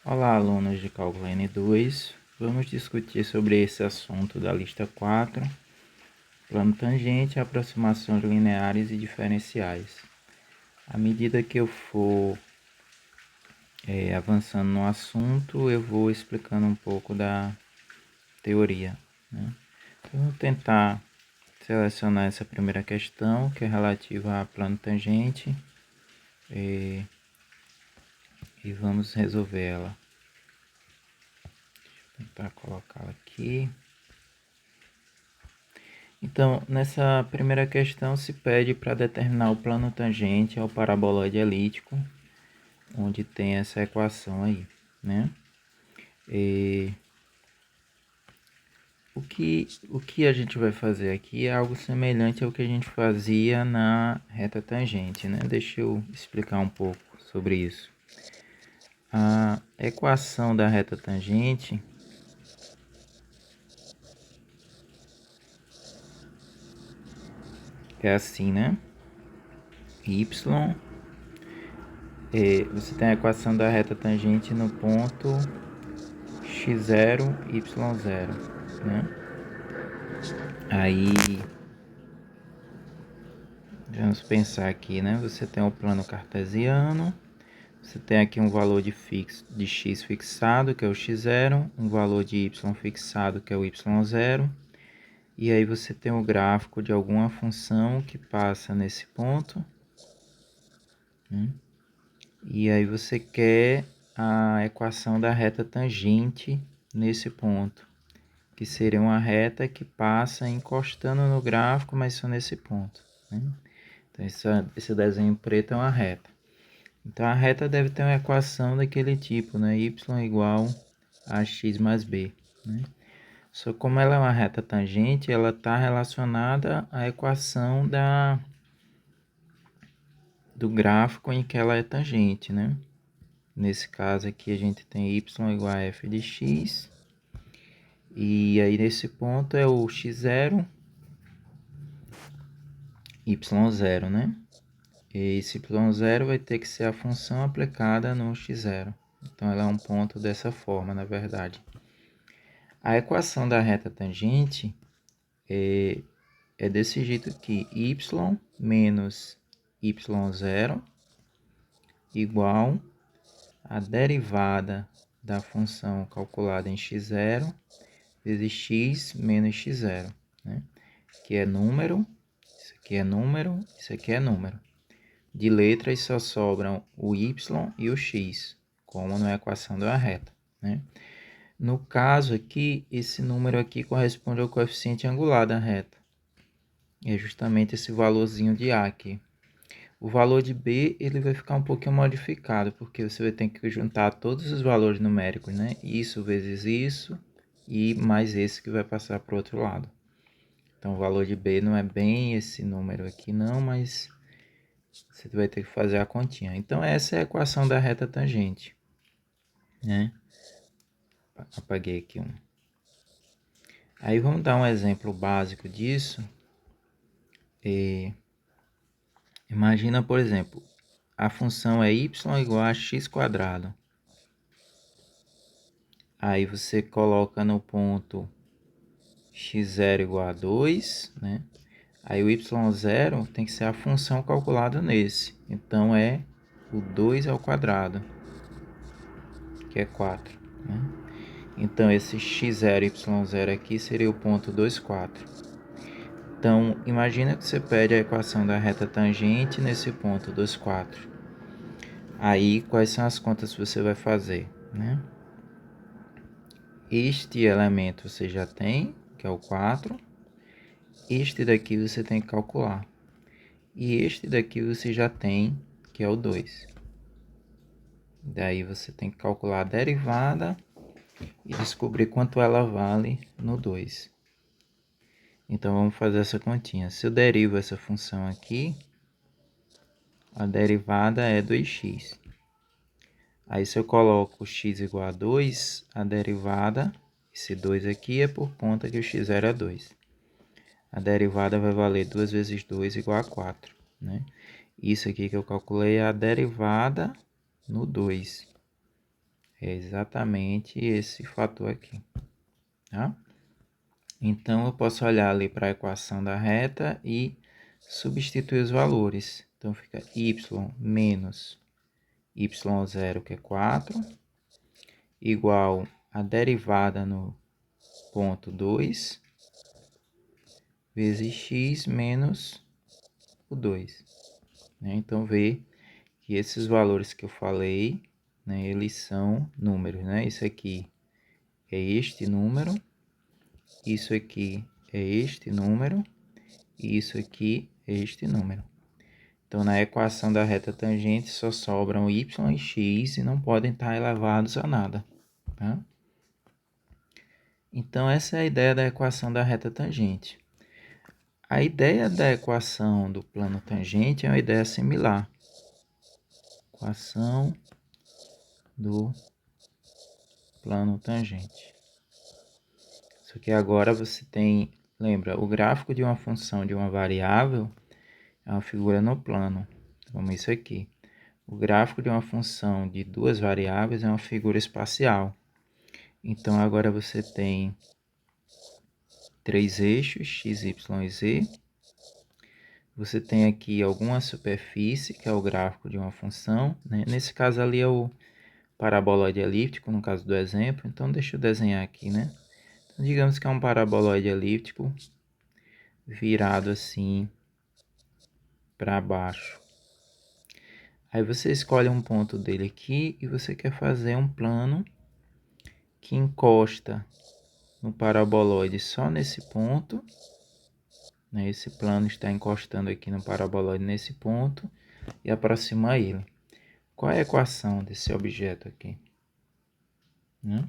Olá, alunos de cálculo N2. Vamos discutir sobre esse assunto da lista 4, plano tangente, aproximações lineares e diferenciais. À medida que eu for avançando no assunto, eu vou explicando um pouco da teoria, né? Então, vou tentar selecionar essa primeira questão, que é relativa a plano tangente, e vamos resolver ela. Vou tentar colocá-la aqui. Então, nessa primeira questão se pede para determinar o plano tangente ao paraboloide elíptico, onde tem essa equação aí, né? E o que a gente vai fazer aqui é algo semelhante ao que a gente fazia na reta tangente, né? Deixa eu explicar um pouco sobre isso. A equação da reta tangente é assim, né? Você tem a equação da reta tangente no ponto x0, y0, né? Aí, vamos pensar aqui, né? Você tem o plano cartesiano, você tem aqui um valor de x fixado, que é o x0, um valor de y fixado, que é o y0, e aí você tem o gráfico de alguma função que passa nesse ponto, né? E aí você quer a equação da reta tangente nesse ponto, que seria uma reta que passa encostando no gráfico, mas só nesse ponto, né? Então, esse desenho preto é uma reta. Então, a reta deve ter uma equação daquele tipo, né? Y igual a x mais b, né? Só como ela é uma reta tangente, ela está relacionada à equação do gráfico em que ela é tangente, né? Nesse caso aqui, a gente tem y igual a f de x. E aí, nesse ponto, é o x0, y0, né? E esse y0 vai ter que ser a função aplicada no x0. Então, ela é um ponto dessa forma, na verdade. A equação da reta tangente é desse jeito aqui. Y menos y0 igual a derivada da função calculada em x0 vezes x menos x0, né? Que é número, isso aqui é número, isso aqui é número. De letras só sobram o y e o x, como na equação da reta, né? No caso aqui, esse número aqui corresponde ao coeficiente angular da reta. É justamente esse valorzinho de A aqui. O valor de B ele vai ficar um pouquinho modificado, porque você vai ter que juntar todos os valores numéricos, né? Isso vezes isso e mais esse que vai passar para o outro lado. Então, o valor de B não é bem esse número aqui não, mas você vai ter que fazer a continha. Então, essa é a equação da reta tangente, né? Apaguei aqui um. Aí, vamos dar um exemplo básico disso. Imagina, por exemplo, a função é y igual a x². Aí, você coloca no ponto x0 igual a 2, né? Aí, o y0 tem que ser a função calculada nesse. Então, é o 2 ao quadrado, que é 4, né? Então, esse x0 e y0 aqui seria o ponto 2, 4. Então, imagina que você pede a equação da reta tangente nesse ponto 2, 4. Aí, quais são as contas que você vai fazer, né? Este elemento você já tem, que é o 4. Este daqui você tem que calcular. E este daqui você já tem, que é o 2. Daí você tem que calcular a derivada e descobrir quanto ela vale no 2. Então, vamos fazer essa continha. Se eu derivo essa função aqui, a derivada é 2x. Aí, se eu coloco x igual a 2, a derivada, esse 2 aqui é por conta que o x era 2. A derivada vai valer 2 vezes 2 igual a 4, né? Isso aqui que eu calculei é a derivada no 2. é exatamente esse fator aqui, tá? Então, eu posso olhar ali para a equação da reta e substituir os valores. Então, fica y menos y0, que é 4, igual a derivada no ponto 2, vezes x menos o 2. Né? Então, vê que esses valores que eu falei, né, eles são números. Né? Isso aqui é este número, isso aqui é este número, e isso aqui é este número. Então, na equação da reta tangente, só sobram y e x e não podem estar elevados a nada. Tá? Então, essa é a ideia da equação da reta tangente. A ideia da equação do plano tangente é uma ideia similar. Equação do plano tangente. Só que agora você tem, lembra, o gráfico de uma função de uma variável é uma figura no plano, como isso aqui. O gráfico de uma função de duas variáveis é uma figura espacial. Então, agora você tem três eixos, x, y e z. Você tem aqui alguma superfície, que é o gráfico de uma função. Né? Nesse caso ali é o paraboloide elíptico, no caso do exemplo. Então, deixa eu desenhar aqui, né? Então, digamos que é um paraboloide elíptico virado assim para baixo. Aí você escolhe um ponto dele aqui e você quer fazer um plano que encosta no paraboloide só nesse ponto. Né? Esse plano está encostando aqui no paraboloide nesse ponto e aproxima ele. Qual é a equação desse objeto aqui? Né?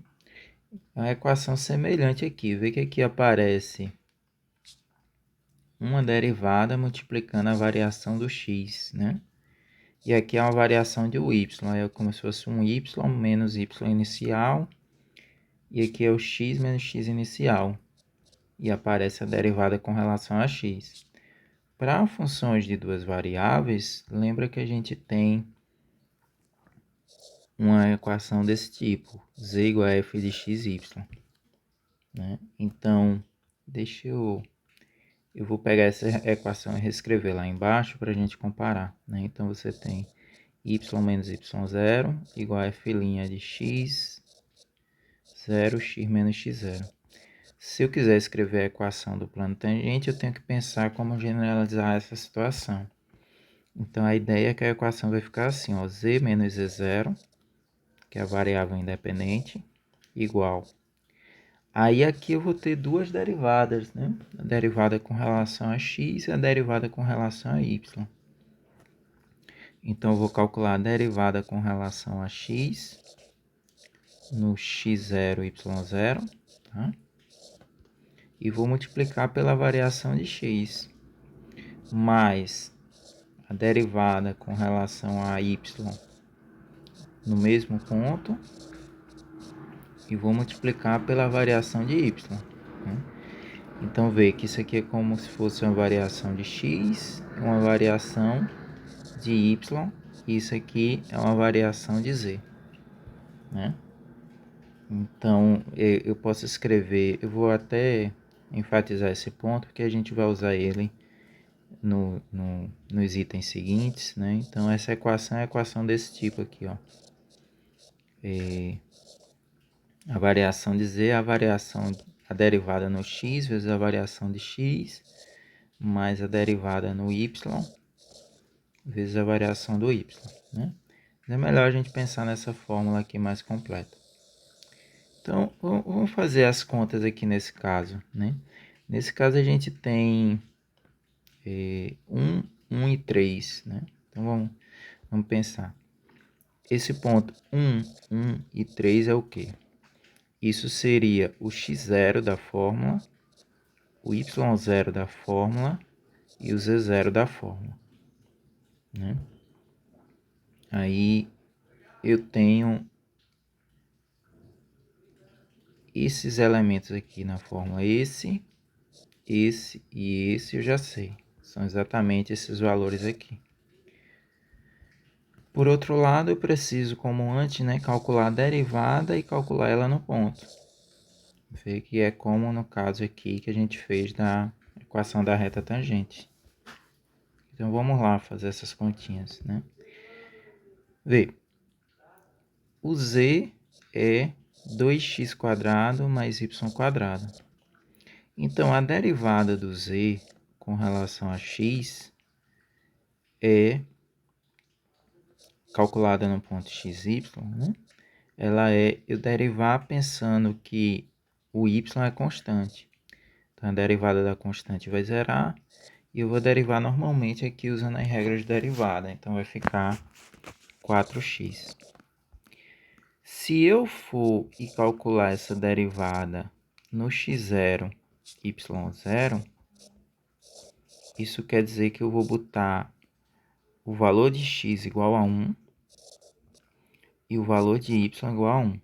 É uma equação semelhante aqui. Vê que aqui aparece uma derivada multiplicando a variação do x, né? E aqui é uma variação de y, é como se fosse um y menos y inicial. E aqui é o x menos x inicial. E aparece a derivada com relação a x. Para funções de duas variáveis, lembra que a gente tem uma equação desse tipo, z igual a f de x, y. Né? Então, eu vou pegar essa equação e reescrever lá embaixo para a gente comparar. Né? Então, você tem y menos y0 igual a f' de x, 0, x menos x0. Se eu quiser escrever a equação do plano tangente, eu tenho que pensar como generalizar essa situação. Então, a ideia é que a equação vai ficar assim, ó, z menos z0, que é a variável independente, igual. Aí aqui eu vou ter duas derivadas, né? A derivada com relação a x e a derivada com relação a y. Então, eu vou calcular a derivada com relação a x no x0, y0, tá? E vou multiplicar pela variação de x, mais a derivada com relação a y no mesmo ponto, e vou multiplicar pela variação de y. Né? Então, vê que isso aqui é como se fosse uma variação de x, uma variação de y, e isso aqui é uma variação de z. Né? Então, eu posso escrever, eu vou até enfatizar esse ponto, porque a gente vai usar ele nos itens seguintes. Né? Então, essa equação é a equação desse tipo aqui, ó. A variação de z é a derivada no x vezes a variação de x, mais a derivada no y vezes a variação do y. Né? Mas é melhor a gente pensar nessa fórmula aqui mais completa. Então, vamos fazer as contas aqui nesse caso. Né? Nesse caso, a gente tem 1, 1 e 3. Né? Então, vamos pensar. Esse ponto 1, 1 e 3 é o quê? Isso seria o x0 da fórmula, o y0 da fórmula e o z0 da fórmula. Né? Aí eu tenho esses elementos aqui na fórmula, esse e esse eu já sei. São exatamente esses valores aqui. Por outro lado, eu preciso, como antes, né, calcular a derivada e calcular ela no ponto. Ver que é como no caso aqui que a gente fez da equação da reta tangente. Então vamos lá fazer essas continhas, né? Vê, o z é 2x² mais y². Então a derivada do z com relação a x é calculada no ponto xy, né? Ela é eu derivar pensando que o y é constante. Então a derivada da constante vai zerar e eu vou derivar normalmente aqui usando as regras de derivada. Então vai ficar 4x. Se eu for e calcular essa derivada no x0, y0, isso quer dizer que eu vou botar o valor de x igual a 1 e o valor de y igual a 1.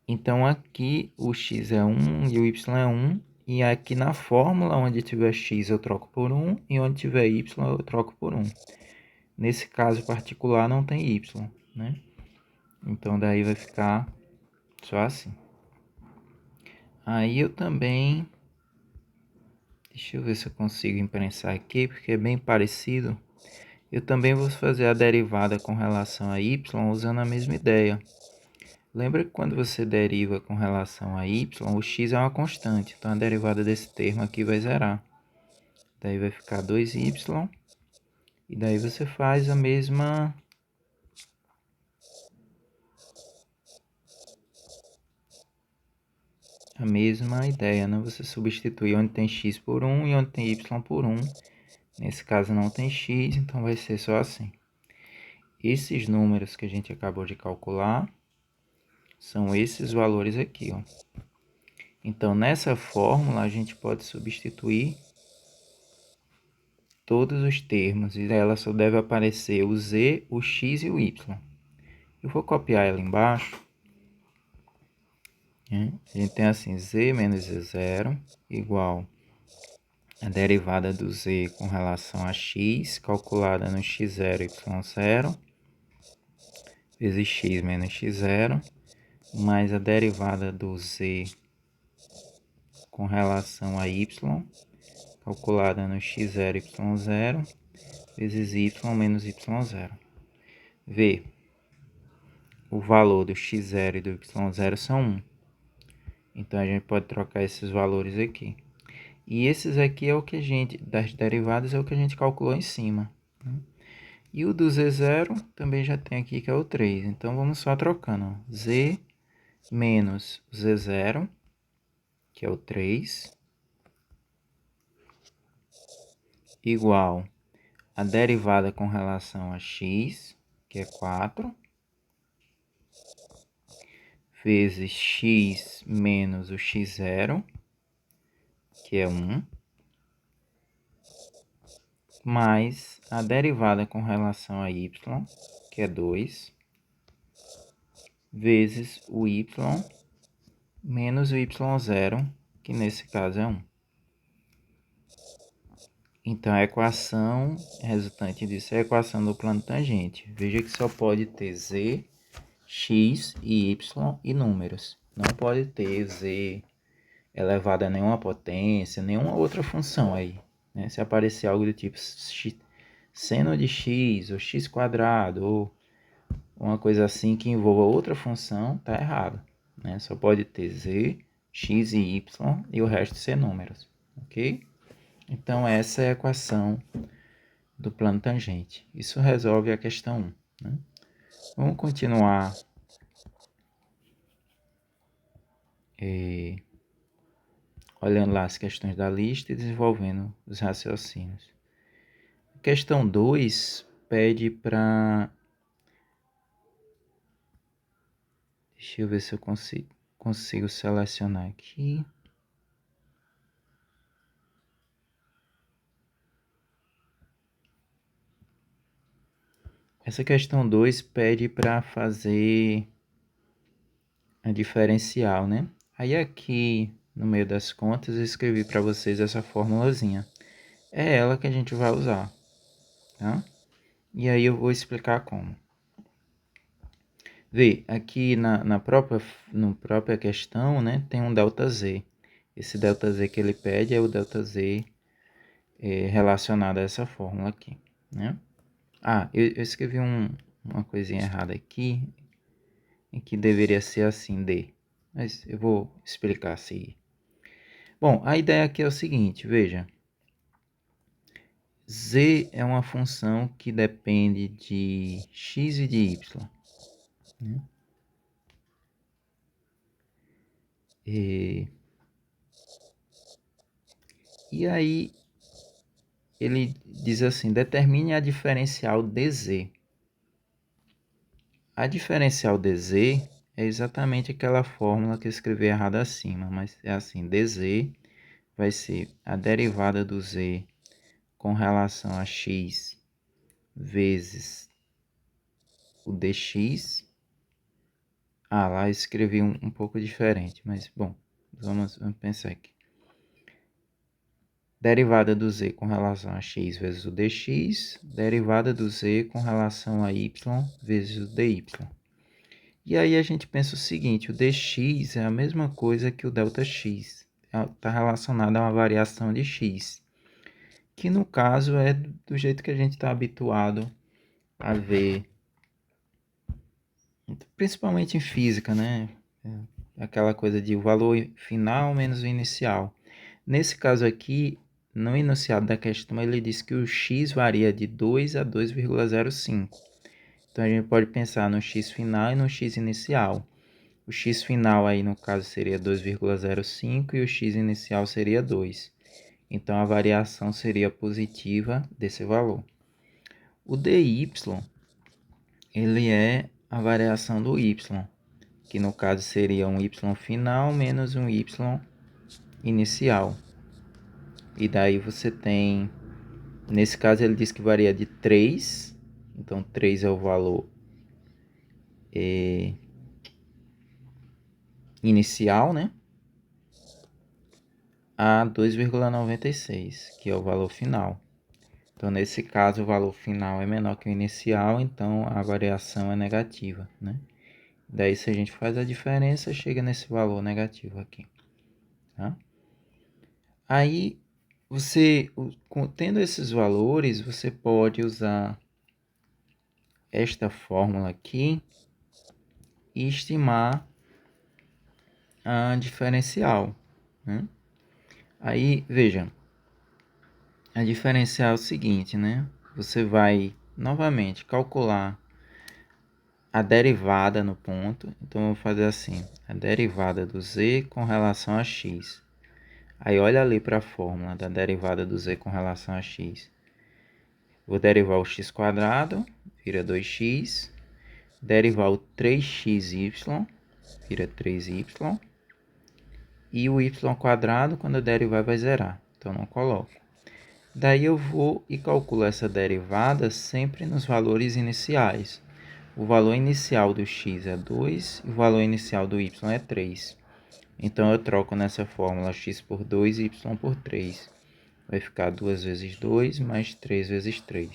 Então aqui o x é 1 e o y é 1. E aqui na fórmula, onde tiver x eu troco por 1 e onde tiver y eu troco por 1. Nesse caso particular não tem y, né? Então daí vai ficar só assim. Aí eu também... Deixa eu ver se eu consigo imprensar aqui, porque é bem parecido. Eu também vou fazer a derivada com relação a y usando a mesma ideia. Lembra que quando você deriva com relação a y, o x é uma constante. Então a derivada desse termo aqui vai zerar. Daí vai ficar 2y. E daí você faz a mesma ideia, né? Você substitui onde tem x por 1 e onde tem y por 1. Nesse caso não tem x, então vai ser só assim. Esses números que a gente acabou de calcular são esses valores aqui, ó. Então, nessa fórmula, a gente pode substituir todos os termos. E ela só deve aparecer o z, o x e o y. Eu vou copiar ela embaixo. A gente tem assim, z menos z0 igual a derivada do z com relação a x, calculada no x0 e y0, vezes x menos x0, mais a derivada do z com relação a y, calculada no x0 e y0, vezes y menos y0. V. O valor do x0 e do y0 são 1. Então, a gente pode trocar esses valores aqui. E esses aqui é o que a gente, das derivadas, é o que a gente calculou em cima. E o do z0 também já tem aqui, que é o 3. Então, vamos só trocando. Z menos z0, que é o 3, igual a derivada com relação a x, que é 4, vezes x menos o x0, que é 1, mais a derivada com relação a y, que é 2, vezes o y menos o y0, que nesse caso é 1. Então, a equação resultante disso é a equação do plano tangente. Veja que só pode ter z, x e y e números. Não pode ter z elevado a nenhuma potência, nenhuma outra função aí. Né? Se aparecer algo do tipo seno de x, ou x², ou uma coisa assim que envolva outra função, tá errado. Né? Só pode ter z, x e y e o resto ser números. Ok? Então, essa é a equação do plano tangente. Isso resolve a questão 1. Né? Vamos continuar olhando lá as questões da lista e desenvolvendo os raciocínios. A questão 2 pede para... Deixa eu ver se eu consigo selecionar aqui. Essa questão 2 pede para fazer a diferencial, né? Aí aqui, no meio das contas, eu escrevi para vocês essa formulazinha. É ela que a gente vai usar, tá? E aí eu vou explicar como. Vê, aqui na própria questão, né, tem um ΔZ. Esse ΔZ que ele pede é o ΔZ relacionado a essa fórmula aqui, né? Ah, eu escrevi uma coisinha errada aqui, em que deveria ser assim, D. Mas eu vou explicar a seguir. Bom, a ideia aqui é o seguinte, veja. Z é uma função que depende de x e de y, né? E aí ele diz assim, determine a diferencial dz. A diferencial dz é exatamente aquela fórmula que eu escrevi errada acima, mas é assim, dz vai ser a derivada do z com relação a x vezes o dx. Ah, lá eu escrevi um pouco diferente, mas bom, vamos pensar aqui. Derivada do z com relação a x vezes o dx, derivada do z com relação a y vezes o dy. E aí a gente pensa o seguinte, o dx é a mesma coisa que o ΔX, está relacionado a uma variação de x, que no caso é do jeito que a gente está habituado a ver, principalmente em física, né? Aquela coisa de o valor final menos o inicial. Nesse caso aqui, no enunciado da questão, ele diz que o x varia de 2 a 2,05. Então a gente pode pensar no x final e no x inicial. O x final aí no caso seria 2,05 e o x inicial seria 2. Então a variação seria positiva desse valor. O dy, ele é a variação do y, que no caso seria um y final menos um y inicial. E daí você tem, nesse caso ele diz que varia de 3, então 3 é o valor inicial, né? A 2,96, que é o valor final. Então, nesse caso, o valor final é menor que o inicial, então a variação é negativa, né? Daí, se a gente faz a diferença, chega nesse valor negativo aqui, tá? Aí, você, tendo esses valores, você pode usar esta fórmula aqui e estimar a diferencial, né? Aí, veja, a diferencial é o seguinte, né? Você vai, novamente, calcular a derivada no ponto. Então, eu vou fazer assim, a derivada do z com relação a x. Aí, olha ali para a fórmula da derivada do z com relação a x. Vou derivar o x², vira 2x. Derivar o 3xy, vira 3y. E o y², quando eu derivar, vai zerar. Então, não coloco. Daí, eu vou e calculo essa derivada sempre nos valores iniciais. O valor inicial do x é 2 e o valor inicial do y é 3. Então, eu troco nessa fórmula x por 2 e y por 3. Vai ficar 2 vezes 2 mais 3 vezes 3.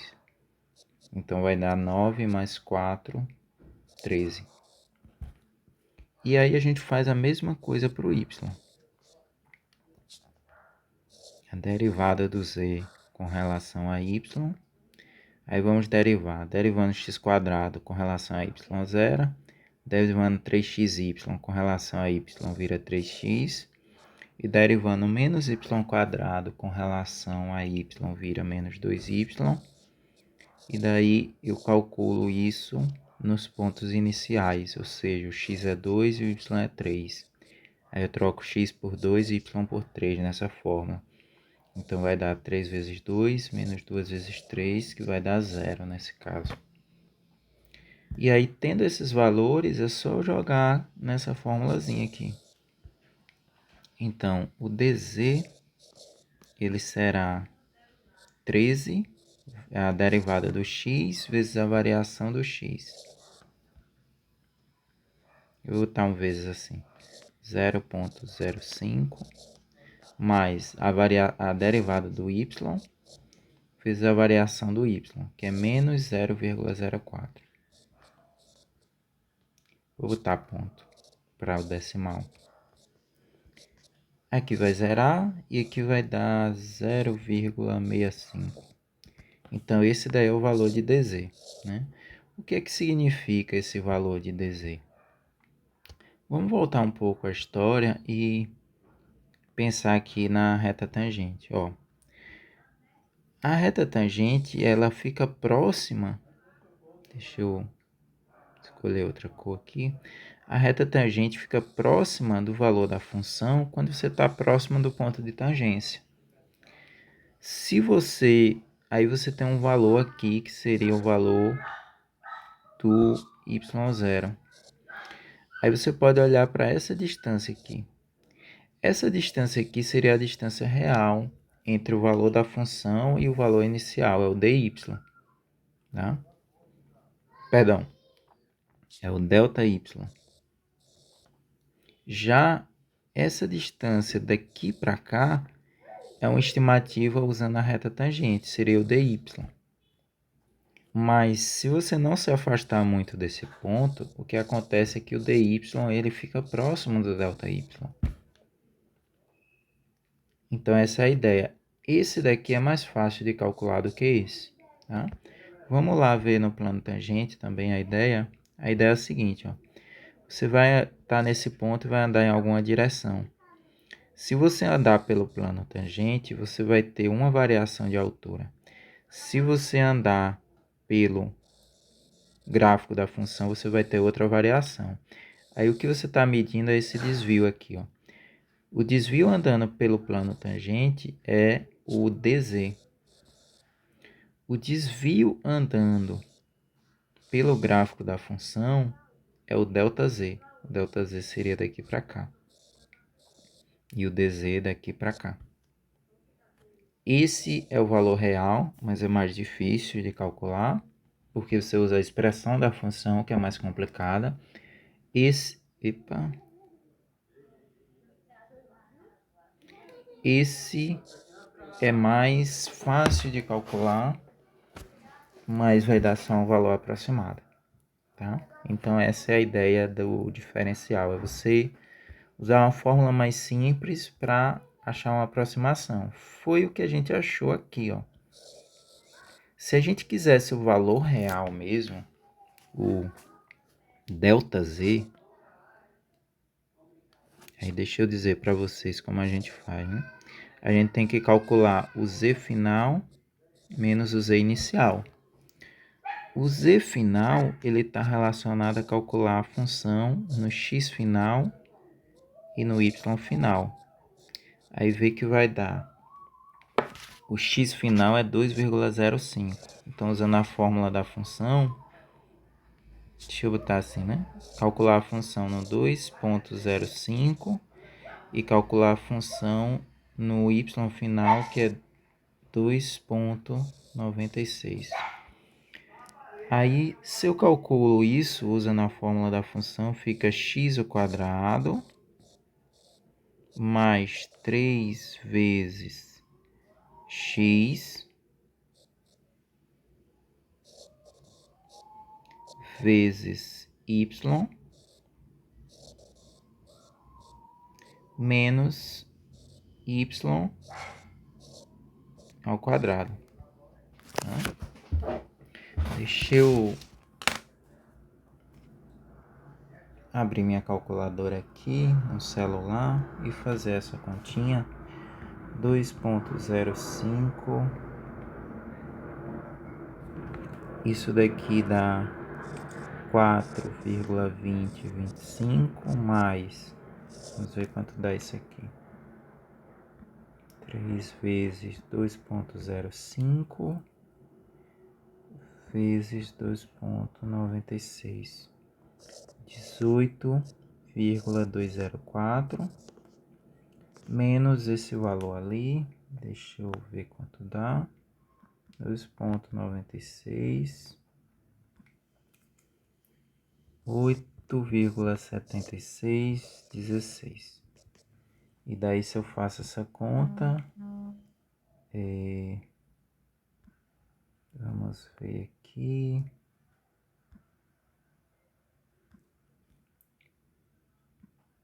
Então, vai dar 9 mais 4, 13. E aí, a gente faz a mesma coisa para o y. A derivada do z com relação a y. Aí, vamos derivar. Derivando x² com relação a y, zero. Derivando 3xy com relação a y vira 3x. E derivando menos y² com relação a y vira menos 2y. E daí eu calculo isso nos pontos iniciais, ou seja, o x é 2 e o y é 3. Aí eu troco x por 2 e y por 3 nessa forma. Então vai dar 3 vezes 2 menos 2 vezes 3, que vai dar 0 nesse caso. E aí, tendo esses valores, é só jogar nessa formulazinha aqui. Então, o dz, ele será 13, a derivada do x, vezes a variação do x. Eu vou botar um vezes assim, 0,05, mais a derivada do y, vezes a variação do y, que é menos 0,04. Vou botar ponto para o decimal. Aqui vai zerar e aqui vai dar 0,65. Então, esse daí é o valor de dz, né? O que é que significa esse valor de dz? Vamos voltar um pouco à história e pensar aqui na reta tangente. Ó, a reta tangente, ela fica próxima... Deixa eu escolher outra cor aqui. A reta tangente fica próxima do valor da função quando você está próximo do ponto de tangência. Se você... Aí você tem um valor aqui que seria o valor do y0. Aí você pode olhar para essa distância aqui. Essa distância aqui seria a distância real entre o valor da função e o valor inicial, é o dy, tá? Perdão, é o ΔY. Já essa distância daqui para cá é uma estimativa usando a reta tangente, seria o dy. Mas se você não se afastar muito desse ponto, o que acontece é que o dy ele fica próximo do ΔY. Então essa é a ideia. Esse daqui é mais fácil de calcular do que esse, tá? Vamos lá ver no plano tangente também a ideia. A ideia é a seguinte, ó. Você vai estar nesse ponto e vai andar em alguma direção. Se você andar pelo plano tangente, você vai ter uma variação de altura. Se você andar pelo gráfico da função, você vai ter outra variação. Aí o que você está medindo é esse desvio aqui, ó. O desvio andando pelo plano tangente é o dz. O desvio andando pelo gráfico da função é o ΔZ. O ΔZ seria daqui para cá. E o dz daqui para cá. Esse é o valor real, mas é mais difícil de calcular, porque você usa a expressão da função, que é mais complicada. Esse é mais fácil de calcular, mas vai dar só um valor aproximado, tá? Então essa é a ideia do diferencial, é você usar uma fórmula mais simples para achar uma aproximação. Foi o que a gente achou aqui, ó. Se a gente quisesse o valor real mesmo, o ΔZ, aí deixa eu dizer para vocês como a gente faz, né? A gente tem que calcular o z final menos o z inicial. O z final, ele está relacionado a calcular a função no x final e no y final. Aí vê que vai dar. O x final é 2,05. Então, usando a fórmula da função, deixa eu botar assim, né? Calcular a função no 2,05 e calcular a função no y final, que é 2,96. Aí, se eu calculo isso usando a fórmula da função, fica x ao quadrado mais 3 vezes x vezes y menos y ao quadrado. Tá? Deixa eu abrir minha calculadora aqui no celular e fazer essa continha. 2,05. Isso daqui dá 4,2025 mais... Vamos ver quanto dá isso aqui. 3 vezes 2,05 vezes 2,96. 18,204 menos esse valor ali. Deixa eu ver quanto dá. 2,96. 8,7616. E daí, se eu faço essa conta, Vamos ver aqui.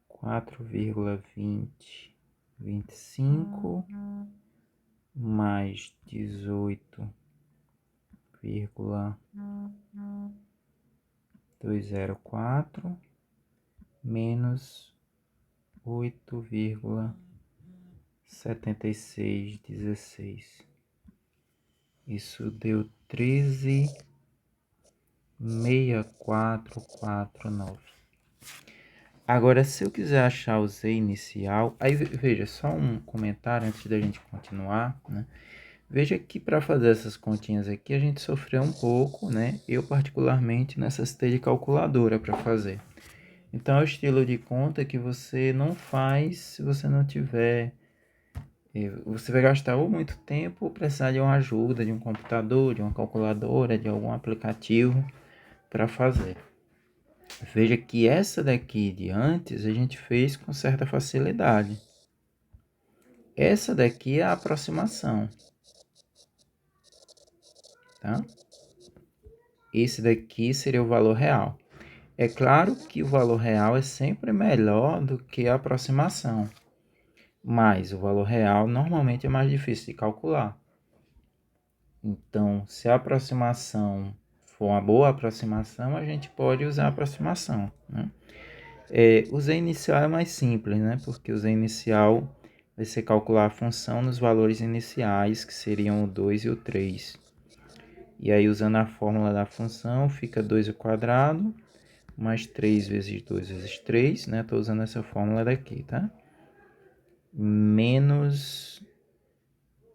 4,2025 mais 18,204 menos 8,7616. Isso deu 13,6449. Agora, se eu quiser achar o Z inicial, aí veja, só um comentário antes da gente continuar, né? Veja que para fazer essas continhas aqui a gente sofreu um pouco, né? Eu particularmente necessitei de calculadora para fazer. Então é o estilo de conta que você não faz se você não tiver. Você vai gastar ou muito tempo ou precisar de uma ajuda, de um computador, de uma calculadora, de algum aplicativo para fazer. Veja que essa daqui de antes a gente fez com certa facilidade. Essa daqui é a aproximação, tá? Esse daqui seria o valor real. É claro que o valor real é sempre melhor do que a aproximação, mas o valor real normalmente é mais difícil de calcular. Então, se a aproximação for uma boa aproximação, a gente pode usar a aproximação, né? O Z inicial é mais simples, né? Porque o Z inicial vai ser calcular a função nos valores iniciais, que seriam o 2 e o 3. E aí, usando a fórmula da função, fica 2 ao quadrado, mais 3 vezes 2 vezes 3, né? Estou usando essa fórmula daqui, tá? Menos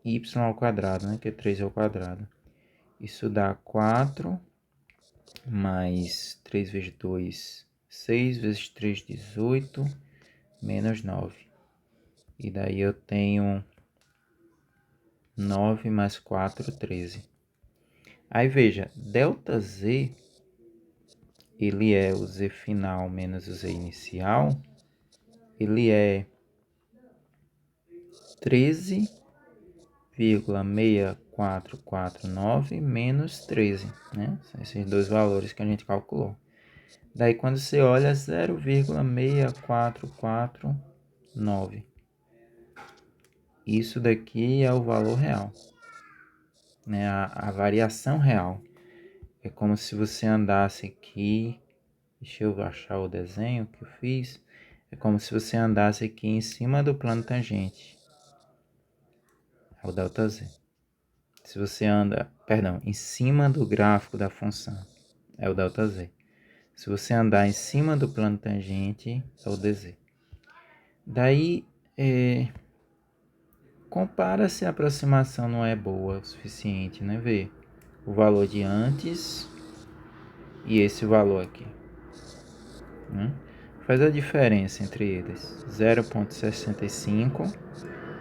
y ao quadrado, né? Que é 3 ao quadrado. Isso dá 4, mais 3 vezes 2, 6 vezes 3, 18, menos 9. E daí eu tenho 9 mais 4, 13. Aí veja, ΔZ, ele é o Z final menos o Z inicial, ele é 13,6449 menos 13, né? São esses dois valores que a gente calculou. Daí quando você olha, 0,6449. Isso daqui é o valor real, né? A variação real. É como se você andasse aqui. Deixa eu achar o desenho que eu fiz. É como se você andasse aqui em cima do plano tangente. É o ΔZ. Se você anda, perdão, em cima do gráfico da função, é o ΔZ. Se você andar em cima do plano tangente, é o DZ. Daí, compara se a aproximação não é boa o suficiente, né? Vê o valor de antes e esse valor aqui, né? Faz a diferença entre eles. 0,65,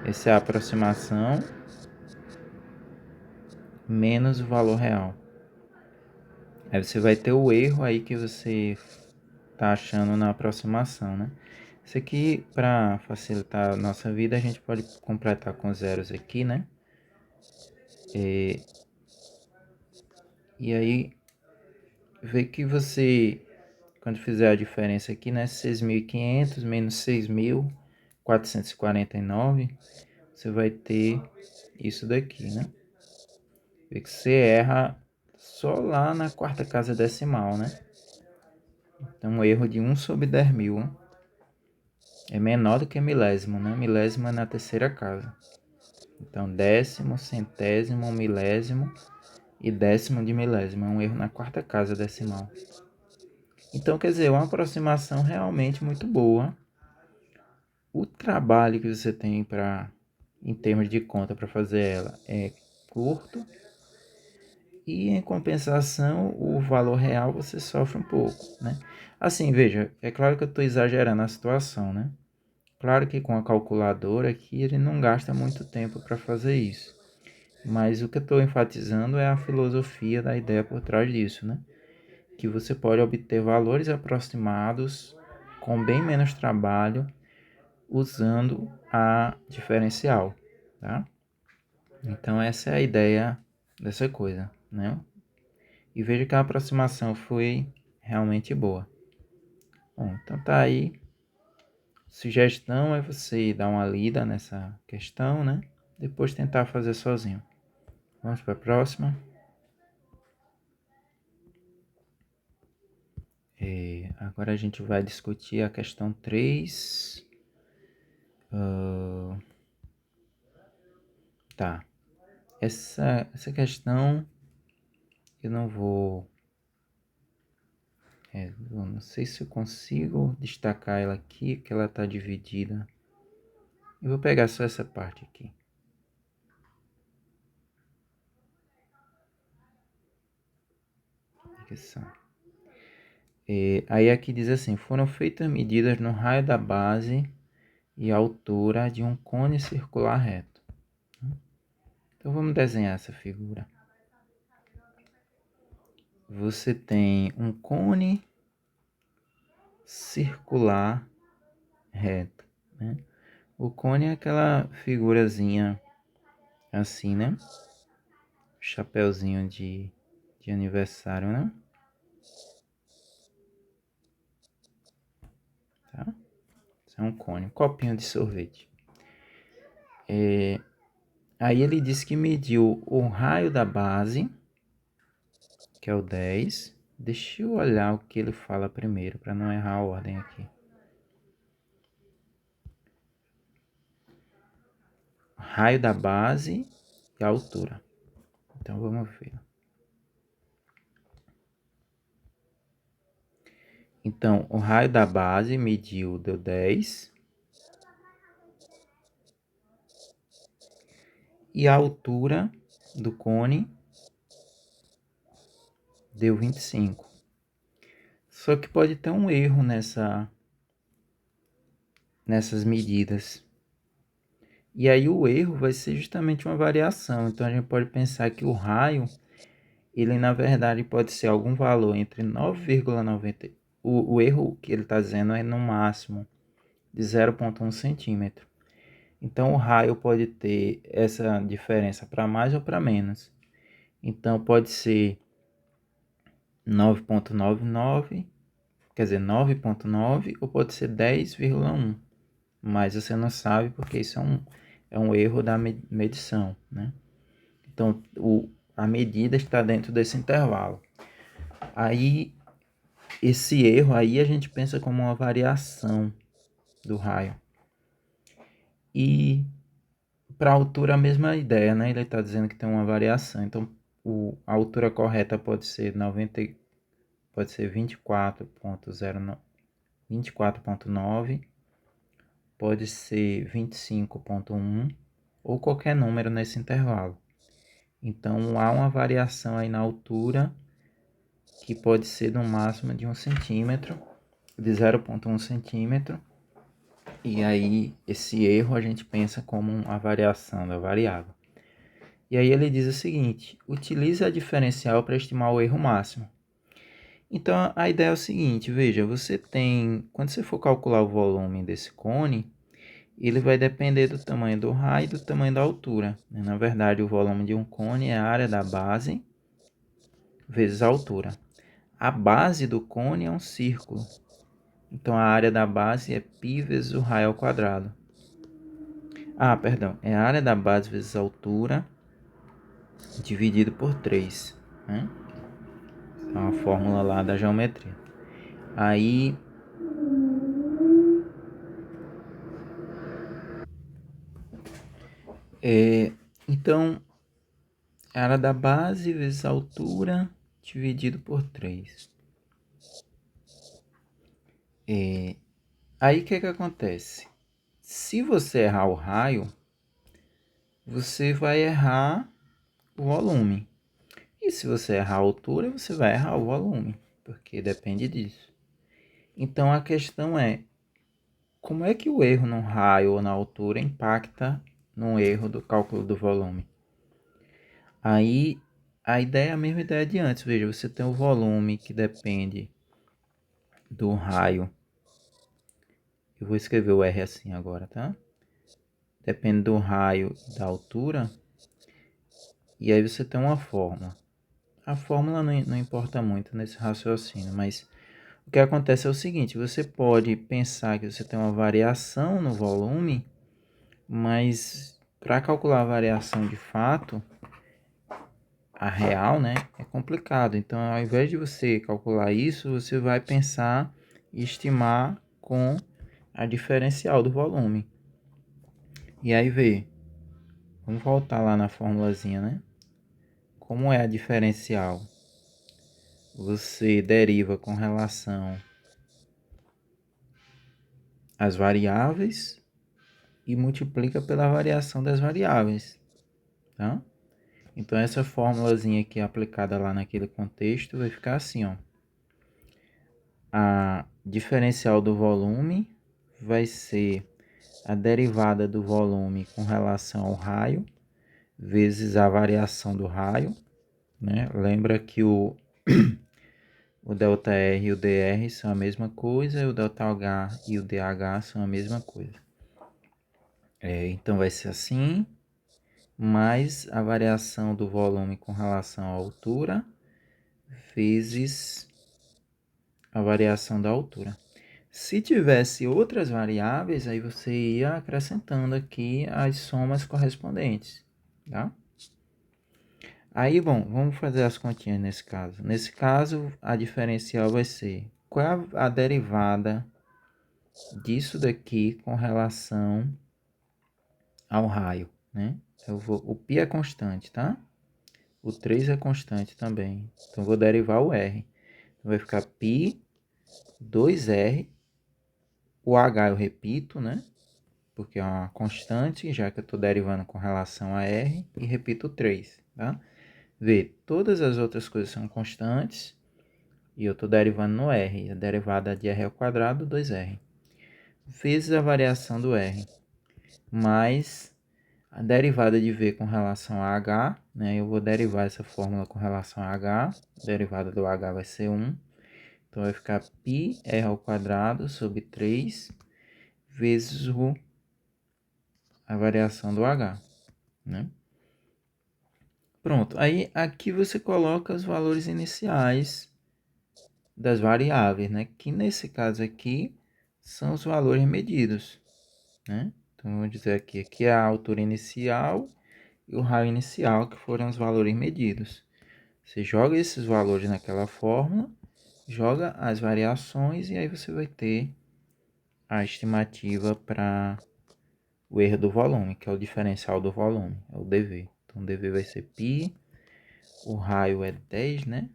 essa é a aproximação, menos o valor real. Aí você vai ter o erro aí que você tá achando na aproximação, né? Isso aqui, para facilitar a nossa vida, a gente pode completar com zeros aqui, né? E aí, vê que você, quando fizer a diferença aqui, né? 6.500 menos 6.449, você vai ter isso daqui, né? Vê que você erra só lá na quarta casa decimal, né? Então, um erro de 1 sobre 10.000, né? É menor do que milésimo, né? Milésimo é na terceira casa. Então, décimo, centésimo, milésimo e décimo de milésimo. É um erro na quarta casa decimal. Então, quer dizer, uma aproximação realmente muito boa. O trabalho que você tem em termos de conta para fazer ela é curto. E em compensação, o valor real você sofre um pouco, né? Assim, veja, é claro que eu estou exagerando a situação, né? Claro que com a calculadora aqui ele não gasta muito tempo para fazer isso. Mas o que eu estou enfatizando é a filosofia da ideia por trás disso, né? Que você pode obter valores aproximados com bem menos trabalho usando a diferencial, tá? Então essa é a ideia dessa coisa, né? E veja que a aproximação foi realmente boa. Bom, então tá aí. Sugestão é você dar uma lida nessa questão, né? Depois tentar fazer sozinho. Vamos para a próxima. Agora a gente vai discutir a questão 3. Tá. Essa questão eu não vou... eu não sei se eu consigo destacar ela aqui, que ela está dividida. Eu vou pegar só essa parte aqui. Aí aqui diz assim: foram feitas medidas no raio da base e altura de um cone circular reto. Então vamos desenhar essa figura. Você tem um cone circular reto, né? O cone é aquela figurazinha assim, né? Chapeuzinho de aniversário, né? Tá? Isso é um cone, um copinho de sorvete. Aí ele disse que mediu o raio da base, que é o 10. Deixa eu olhar o que ele fala primeiro, para não errar a ordem aqui. Raio da base e a altura. Então vamos ver. Então, o raio da base mediu, deu 10. E a altura do cone deu 25. Só que pode ter um erro nessas medidas. E aí o erro vai ser justamente uma variação. Então a gente pode pensar que o raio, ele na verdade pode ser algum valor entre 9,90. O erro que ele está dizendo é no máximo de 0,1 centímetro. Então o raio pode ter essa diferença para mais ou para menos. Então pode ser 9,99, quer dizer 9,9 ou pode ser 10,1. Mas você não sabe porque isso é um erro da medição, né? Então a medida está dentro desse intervalo. Aí esse erro aí a gente pensa como uma variação do raio. E para a altura a mesma ideia, né? Ele está dizendo que tem uma variação. Então a altura correta pode ser 24,9, pode ser 25,1 ou qualquer número nesse intervalo. Então há uma variação aí na altura que pode ser no máximo de 1 centímetro, de 0,1 centímetro. E aí esse erro a gente pensa como a variação da variável. E aí ele diz o seguinte: utilize a diferencial para estimar o erro máximo. Então a ideia é o seguinte, veja, quando você for calcular o volume desse cone, ele vai depender do tamanho do raio e do tamanho da altura. Na verdade, o volume de um cone é a área da base vezes a altura. A base do cone é um círculo. Então, a área da base é π vezes o raio ao quadrado. É a área da base vezes a altura dividido por 3. Né? É uma fórmula lá da geometria. Aí, então, a área da base vezes a altura dividido por 3. Aí, o que acontece? Se você errar o raio, você vai errar o volume. E se você errar a altura, você vai errar o volume, porque depende disso. Então a questão é, como é que o erro no raio ou na altura impacta no erro do cálculo do volume? Aí a ideia é a mesma ideia de antes. Veja, você tem o volume que depende do raio. Eu vou escrever o R assim agora, tá? Depende do raio e da altura. E aí você tem uma fórmula. A fórmula não importa muito nesse raciocínio, mas o que acontece é o seguinte, você pode pensar que você tem uma variação no volume, mas para calcular a variação de fato, a real, né, é complicado. Então, ao invés de você calcular isso, você vai pensar e estimar com a diferencial do volume. E aí vê, vamos voltar lá na formulazinha, né? Como é a diferencial? Você deriva com relação às variáveis e multiplica pela variação das variáveis, tá? Então, essa formulazinha aqui aplicada lá naquele contexto vai ficar assim, ó. A diferencial do volume vai ser a derivada do volume com relação ao raio, vezes a variação do raio, né? Lembra que o ΔR e o dr são a mesma coisa, e o ΔH e o dH são a mesma coisa. Então, vai ser assim, mais a variação do volume com relação à altura, vezes a variação da altura. Se tivesse outras variáveis, aí você ia acrescentando aqui as somas correspondentes, tá? Aí, bom, vamos fazer as continhas nesse caso. Nesse caso, a diferencial vai ser qual é a derivada disso daqui com relação ao raio, né? O π é constante, tá? O 3 é constante também. Então, vou derivar o R. Então, vai ficar π 2R. O H eu repito, né? Porque é uma constante, já que eu estou derivando com relação a R. E repito o 3, tá? Vê, todas as outras coisas são constantes. E eu estou derivando no R. A derivada de R ao quadrado, 2R. Vezes a variação do R. Mais a derivada de V com relação a H, né? Eu vou derivar essa fórmula com relação a H. A derivada do H vai ser 1. Então, vai ficar πr ao quadrado sobre 3 vezes a variação do H, né? Pronto. Aí, aqui você coloca os valores iniciais das variáveis, né? Que nesse caso aqui são os valores medidos, né? Então, vamos dizer aqui é a altura inicial e o raio inicial, que foram os valores medidos. Você joga esses valores naquela fórmula, joga as variações e aí você vai ter a estimativa para o erro do volume, que é o diferencial do volume, é o dV. Então, o dV vai ser π, o raio é 10, né?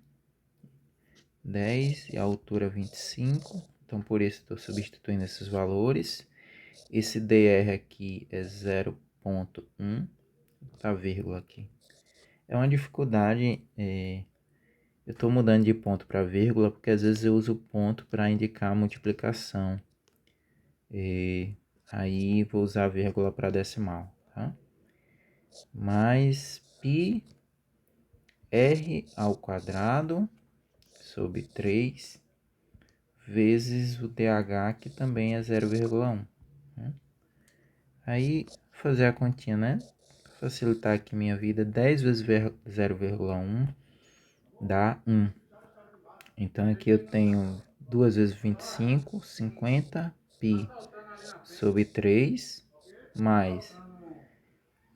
10 e a altura 25. Então, por isso, estou substituindo esses valores. Esse dr aqui é 0,1, tá vírgula aqui. É uma dificuldade, eu estou mudando de ponto para vírgula, porque às vezes eu uso ponto para indicar a multiplicação. Aí vou usar vírgula para decimal, tá? Mais π r ao quadrado sobre 3 vezes o dH, que também é 0,1. Né? Aí, fazer a continha, né? Facilitar aqui minha vida, 10 vezes 0,1 dá 1. Então, aqui eu tenho 2 vezes 25, 50 π sobre 3, mais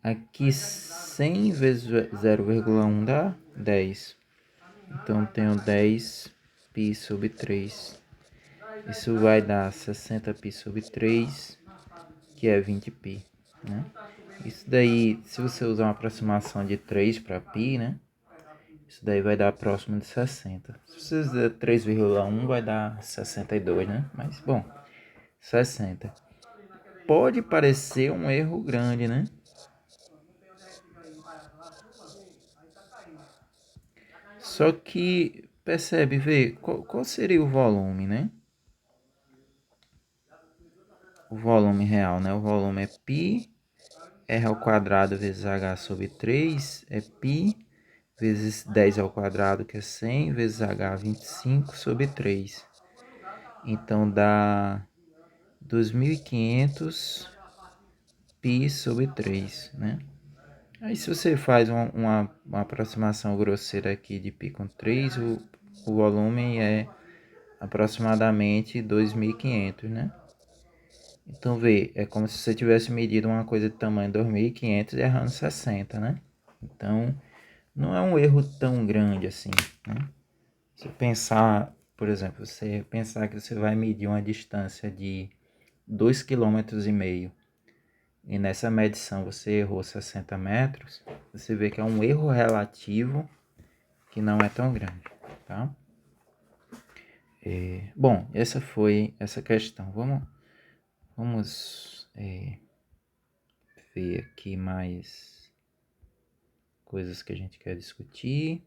aqui 100 vezes 0,1 dá 10. Então, tenho 10 π sobre 3. Isso vai dar 60 π sobre 3, que é 20 π, né? Isso daí, se você usar uma aproximação de 3 para π, né? Isso daí vai dar próximo de 60. Se você usar 3,1 vai dar 62, né? Mas, bom, 60. Pode parecer um erro grande, né? Só que, percebe, vê, qual seria o volume, né? O volume real, né? O volume é π, r ao quadrado vezes h sobre 3 é π, vezes 10 ao quadrado, que é 100, vezes h, 25 sobre 3. Então, dá 2.500 π sobre 3, né? Aí se você faz uma aproximação grosseira aqui de π com 3, o volume é aproximadamente 2.500, né? Então vê, é como se você tivesse medido uma coisa de tamanho 2.500 e errando 60, né? Então não é um erro tão grande assim, né? Se pensar, por exemplo, você pensar que você vai medir uma distância de 2,5 km e nessa medição você errou 60 metros, você vê que é um erro relativo que não é tão grande, tá? Bom, essa foi essa questão. Vamos ver aqui mais coisas que a gente quer discutir.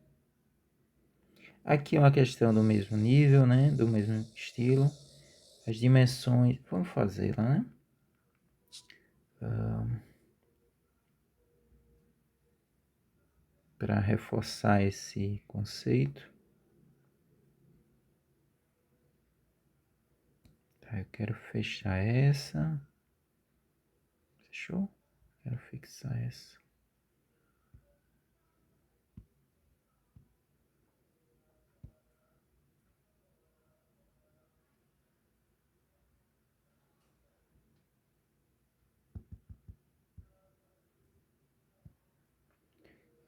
Aqui é uma questão do mesmo nível, né? Do mesmo estilo. As dimensões, vamos fazê-la, né? Para reforçar esse conceito. Tá, eu quero fechar essa. Fechou? Quero fixar essa.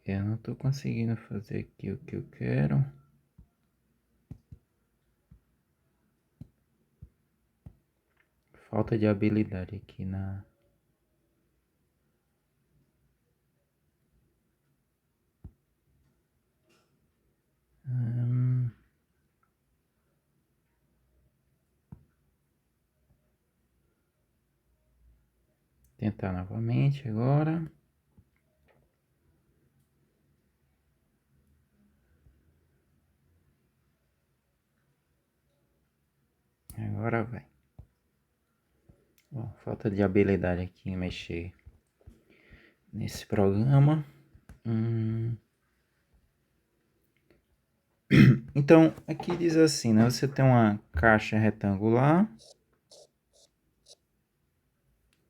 Eu não estou conseguindo fazer aqui o que eu quero. Falta de habilidade aqui na... Tentar novamente agora. Agora vai. Bom, falta de habilidade aqui em mexer nesse programa. Então, aqui diz assim, né? Você tem uma caixa retangular.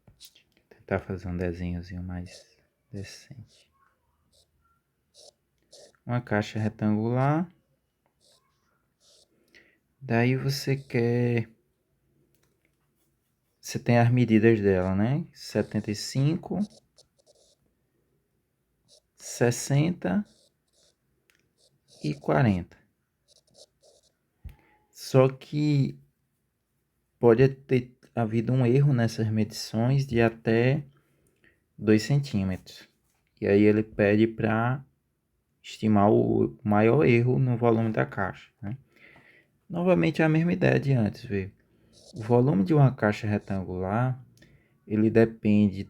Vou tentar fazer um desenhozinho mais decente. Uma caixa retangular. Daí você tem as medidas dela, né? 75, 60 e 40. Só que pode ter havido um erro nessas medições de até 2 centímetros. E aí ele pede para estimar o maior erro no volume da caixa, né? Novamente a mesma ideia de antes, vê. O volume de uma caixa retangular, ele depende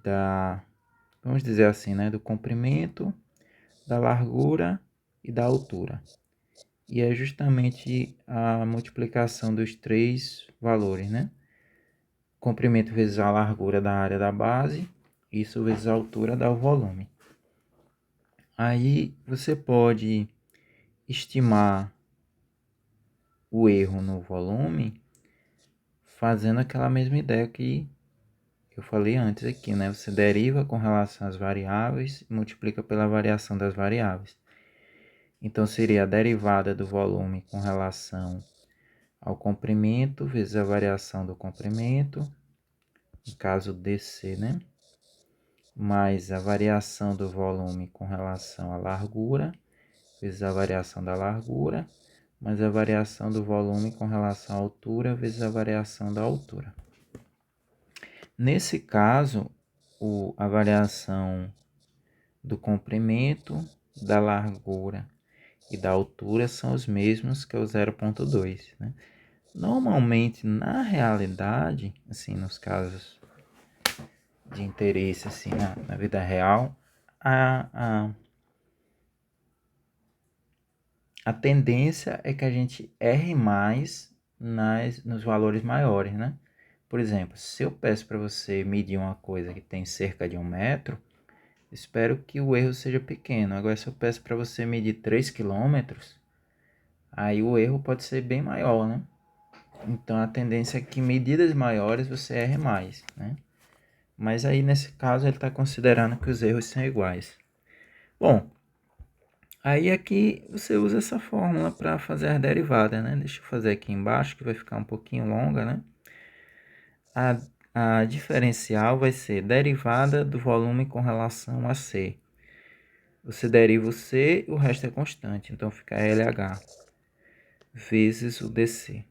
vamos dizer assim, né, do comprimento, da largura e da altura. E é justamente a multiplicação dos três valores, né? Comprimento vezes a largura da área da base, isso vezes a altura dá o volume. Aí você pode estimar o erro no volume fazendo aquela mesma ideia que eu falei antes aqui, né? Você deriva com relação às variáveis e multiplica pela variação das variáveis. Então, seria a derivada do volume com relação ao comprimento vezes a variação do comprimento, no caso DC, né? Mais a variação do volume com relação à largura, vezes a variação da largura, mais a variação do volume com relação à altura, vezes a variação da altura. Nesse caso, a variação do comprimento, da largura e da altura são os mesmos que o 0,2, né? Normalmente, na realidade, assim, nos casos de interesse assim, na vida real, a tendência é que a gente erre mais nos valores maiores, né? Por exemplo, se eu peço para você medir uma coisa que tem cerca de 1 metro, espero que o erro seja pequeno. Agora, se eu peço para você medir 3 quilômetros, aí o erro pode ser bem maior, né? Então, a tendência é que medidas maiores você erre mais, né? Mas aí, nesse caso, ele está considerando que os erros são iguais. Bom, aí aqui você usa essa fórmula para fazer as derivadas, né? Deixa eu fazer aqui embaixo, que vai ficar um pouquinho longa, né? A diferencial vai ser derivada do volume com relação a C. Você deriva o C, o resto é constante, então fica LH vezes o DC.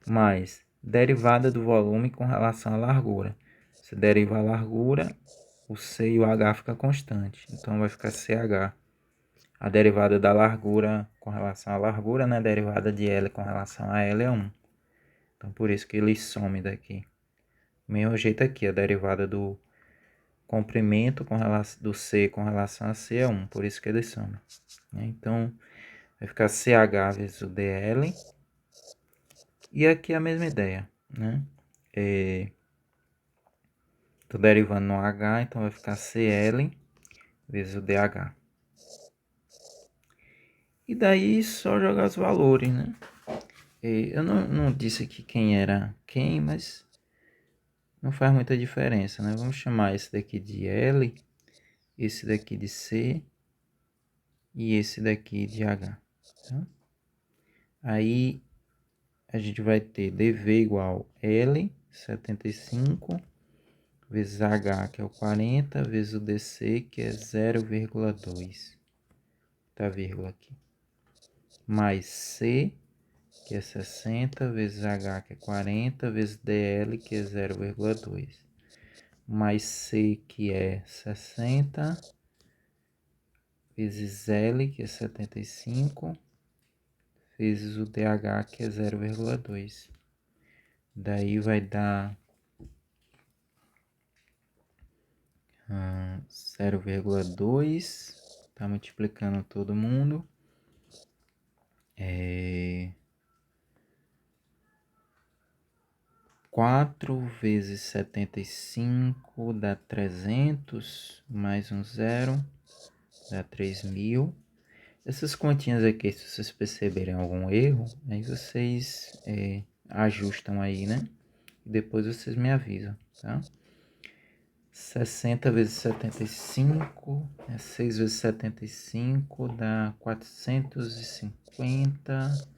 Mais derivada do volume com relação à largura. Você deriva a largura, o C e o H fica constante, então vai ficar CH. A derivada da largura com relação à largura, né? A derivada de L com relação a L é 1. Então, por isso que ele some daqui. Mesmo jeito aqui, a derivada do comprimento com relação, do C com relação a C é 1. Por isso que ele some. Então, vai ficar CH vezes o DL. E aqui a mesma ideia, né? Tô derivando no H, então vai ficar CL vezes o DH. E daí só jogar os valores, né? Eu não disse aqui quem era quem, mas não faz muita diferença, né? Vamos chamar esse daqui de L, esse daqui de C e esse daqui de H. Tá? Aí a gente vai ter dV igual L, 75, vezes H, que é o 40, vezes o DC, que é 0,2. Tá vírgula aqui. Mais C, que é 60, vezes H, que é 40, vezes DL, que é 0,2. Mais C, que é 60, vezes L, que é 75, vezes o DH, que é 0,2. Daí vai dar 0,2. Tá multiplicando todo mundo. 4 vezes 75 dá 300, mais um zero, dá 3.000. Essas continhas aqui, se vocês perceberem algum erro, aí vocês ajustam aí, né? E depois vocês me avisam, tá? 60 vezes 75, 6 vezes 75 dá 450,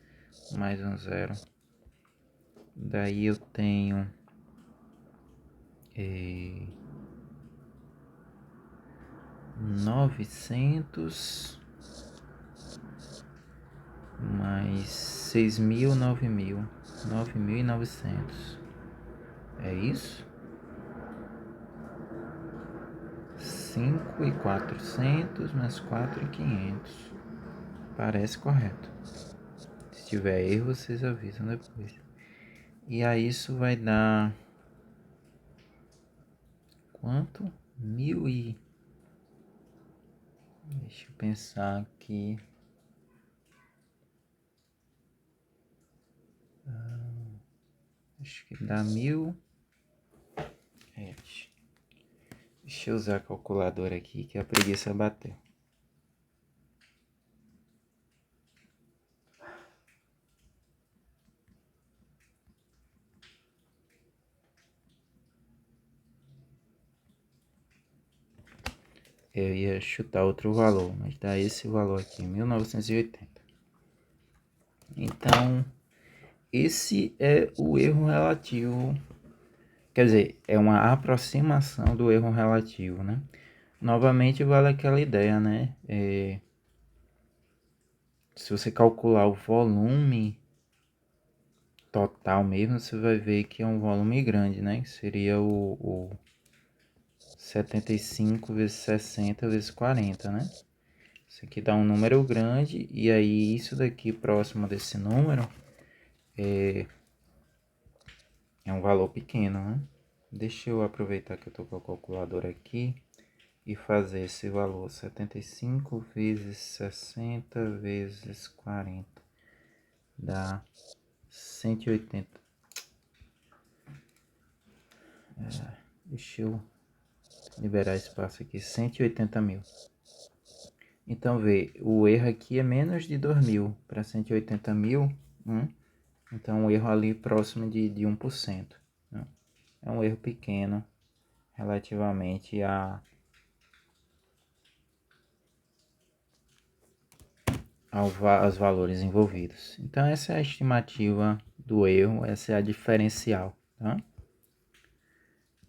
mais um zero. Daí eu tenho 900 mais 6.000, 9.000, 9.900. É isso? 5.400 mais 4.500. Parece correto. Se tiver erro, vocês avisam depois. E aí isso vai dar quanto? 1.000 e... Deixa eu pensar aqui. Acho que dá 1.000. Deixa eu usar a calculadora aqui que a preguiça bateu. Eu ia chutar outro valor, mas dá esse valor aqui, 1980. Então, esse é o erro relativo. Quer dizer, é uma aproximação do erro relativo, né? Novamente vale aquela ideia, né? Se você calcular o volume total mesmo, você vai ver que é um volume grande, né? Que seria o 75 vezes 60 vezes 40, né? Isso aqui dá um número grande, e aí isso daqui próximo desse número é um valor pequeno, né? Deixa eu aproveitar que eu tô com a calculadora aqui e fazer esse valor, 75 vezes 60 vezes 40, dá 180. Deixa eu liberar espaço aqui, 180 mil. Então, vê, o erro aqui é menos de 2.000 para 180 mil, então um erro ali próximo de 1%. Né? É um erro pequeno relativamente aos valores envolvidos. Então, essa é a estimativa do erro, essa é a diferencial, tá?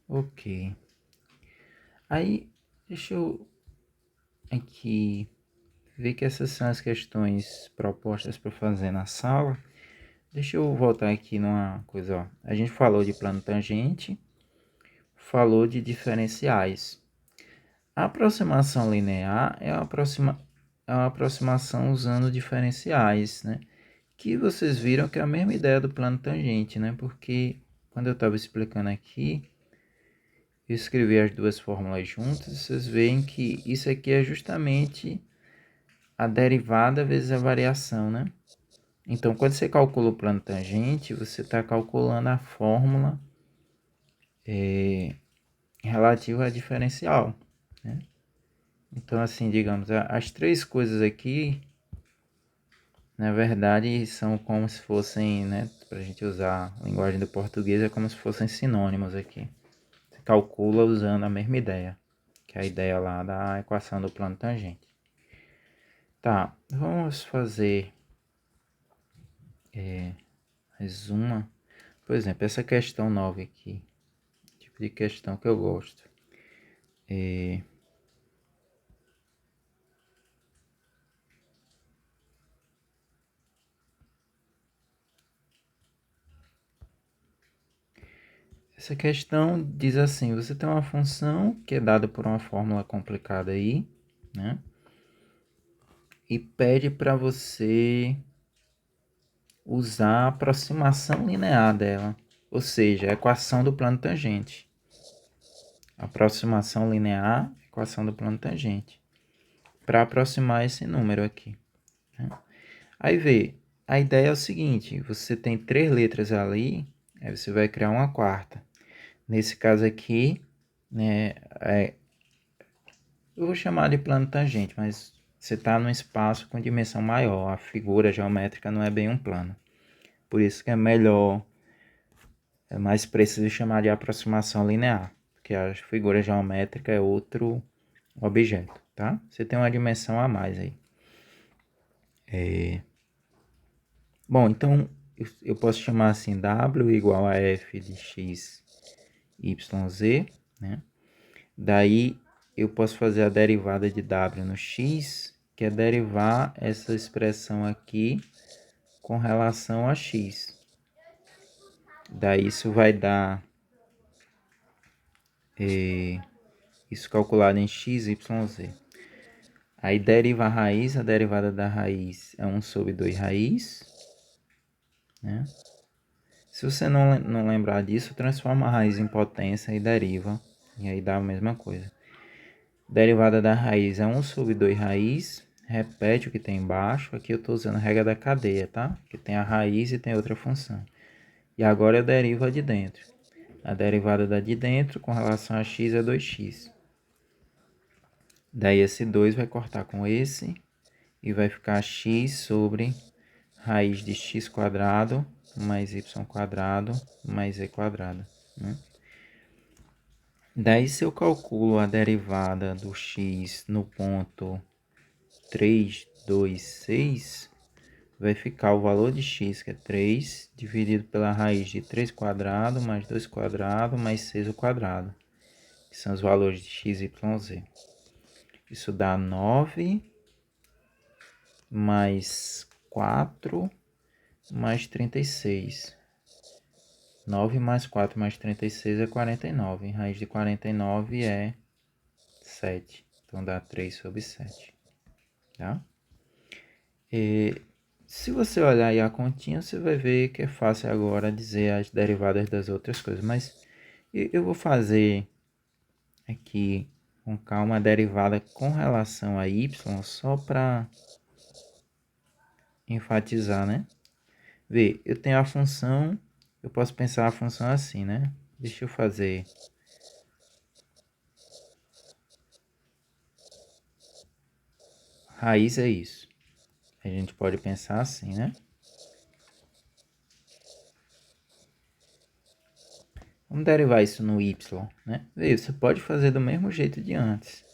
Ok. Aí, deixa eu aqui ver que essas são as questões propostas para fazer na sala. Deixa eu voltar aqui numa coisa, ó. A gente falou de plano tangente, falou de diferenciais. A aproximação linear é uma aproximação usando diferenciais, né? Que vocês viram que é a mesma ideia do plano tangente, né? Porque quando eu estava explicando aqui, eu escrevi as duas fórmulas juntas, vocês veem que isso aqui é justamente a derivada vezes a variação, né? Então, quando você calcula o plano tangente, você está calculando a fórmula relativa à diferencial, né? Então, assim, digamos, as três coisas aqui, na verdade, são como se fossem, né? Para a gente usar a linguagem do português, é como se fossem sinônimos aqui. Você calcula usando a mesma ideia, que é a ideia lá da equação do plano tangente. Tá, vamos fazer mais uma. Por exemplo, essa questão 9 aqui, tipo de questão que eu gosto. Essa questão diz assim, você tem uma função que é dada por uma fórmula complicada aí, né? E pede para você usar a aproximação linear dela, ou seja, a equação do plano tangente. Aproximação linear, equação do plano tangente, para aproximar esse número aqui, né? Aí vê, a ideia é o seguinte, você tem três letras ali, aí você vai criar uma quarta. Nesse caso aqui, né, eu vou chamar de plano tangente, mas você está num espaço com dimensão maior, a figura geométrica não é bem um plano. Por isso que é melhor, é mais preciso chamar de aproximação linear, porque a figura geométrica é outro objeto, tá? Você tem uma dimensão a mais aí. Bom, então eu posso chamar assim W igual a f de x, y, z, né? Daí eu posso fazer a derivada de w no x, que é derivar essa expressão aqui com relação a x. Daí isso vai dar isso calculado em x, y, z. Aí deriva a raiz, a derivada da raiz é 1 sobre 2 raiz, né? Se você não lembrar disso, transforma a raiz em potência e deriva, e aí dá a mesma coisa. Derivada da raiz é 1 sobre 2 raiz, repete o que tem embaixo, aqui eu estou usando a regra da cadeia, tá? Que tem a raiz e tem outra função. E agora eu derivo a de dentro. A derivada da de dentro com relação a x é 2x. Daí esse 2 vai cortar com esse e vai ficar x sobre raiz de x quadrado mais y quadrado mais z quadrado, né? Daí se eu calculo a derivada do x no ponto 3, 2, 6, vai ficar o valor de x, que é 3, dividido pela raiz de 3 quadrado mais 2 quadrado mais 6 ao quadrado, que são os valores de x, y, z. Isso dá 9 mais 4 mais 36. 9 mais 4 mais 36 é 49. Raiz de 49 é 7. Então dá 3 sobre 7. Tá? E se você olhar aí a continha, você vai ver que é fácil agora dizer as derivadas das outras coisas. Mas eu vou fazer aqui com calma a derivada com relação a y, só para enfatizar, né? Vê, eu tenho a função, eu posso pensar a função assim, né? Deixa eu fazer. Raiz é isso. A gente pode pensar assim, né? Vamos derivar isso no y, né? Vê, você pode fazer do mesmo jeito de antes.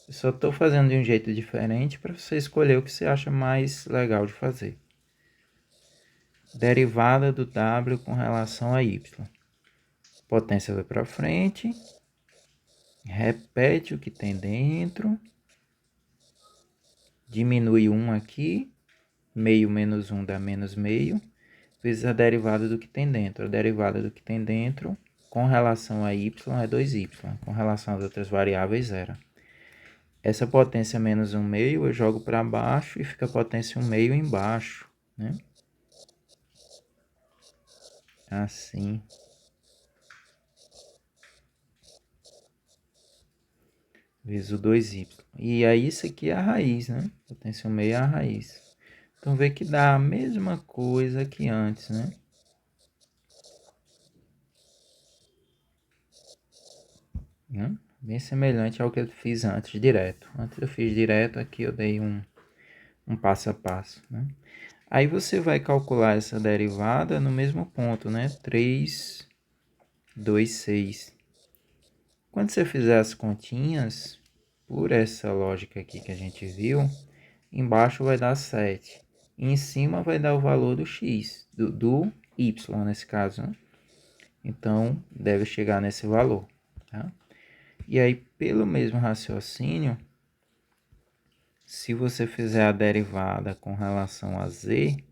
Eu só estou fazendo de um jeito diferente para você escolher o que você acha mais legal de fazer. Derivada do W com relação a Y. Potência vai para frente. Repete o que tem dentro. Diminui 1 aqui. Meio menos 1 dá menos meio. Vezes a derivada do que tem dentro. A derivada do que tem dentro com relação a y é 2y. Com relação às outras variáveis, 0. Essa potência menos 1 meio eu jogo para baixo e fica a potência 1 meio embaixo, né? Assim. Vezes o 2y. E aí isso aqui é a raiz, né? Potência 1 meio é a raiz. Então vê que dá a mesma coisa que antes, né? Bem semelhante ao que eu fiz antes, direto. Antes eu fiz direto, aqui eu dei um passo a passo, né? Aí você vai calcular essa derivada no mesmo ponto, né? 3, 2, 6. Quando você fizer as continhas, por essa lógica aqui que a gente viu, embaixo vai dar 7. E em cima vai dar o valor do x, do y nesse caso, né? Então, deve chegar nesse valor, tá? E aí, pelo mesmo raciocínio, se você fizer a derivada com relação a z,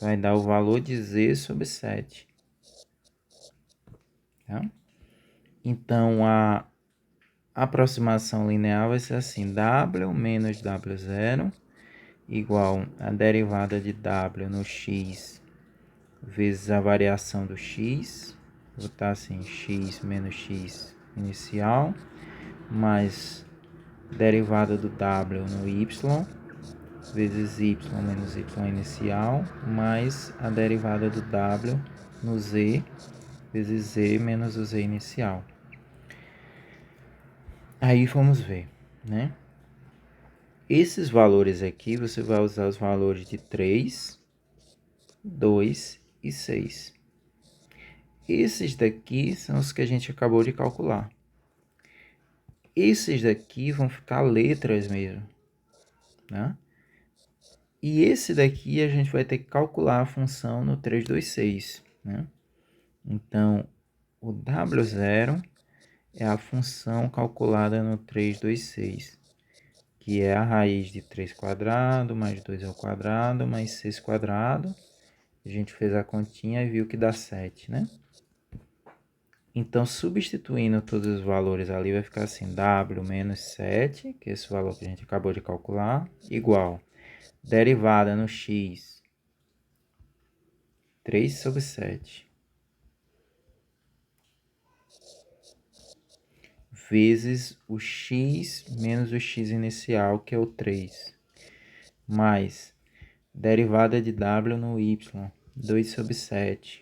vai dar o valor de z sobre 7. Tá? Então, a aproximação linear vai ser assim, w menos w0 igual a derivada de w no x vezes a variação do x, vou botar assim, x menos x inicial, mais derivada do w no y, vezes y menos y inicial, mais a derivada do w no z, vezes z menos o z inicial. Aí vamos ver, né? Esses valores aqui, você vai usar os valores de 3, 2 e 6. Esses daqui são os que a gente acabou de calcular. Esses daqui vão ficar letras mesmo, né? E esse daqui a gente vai ter que calcular a função no 326, né? Então, o W0 é a função calculada no 326, que é a raiz de 3 quadrado, mais 2 ao quadrado, mais 6 quadrado. A gente fez a continha e viu que dá 7, né? Então, substituindo todos os valores ali, vai ficar assim, W menos 7, que é esse valor que a gente acabou de calcular, igual derivada no x, 3 sobre 7, vezes o x menos o x inicial, que é o 3, mais derivada de w no y, 2 sobre 7,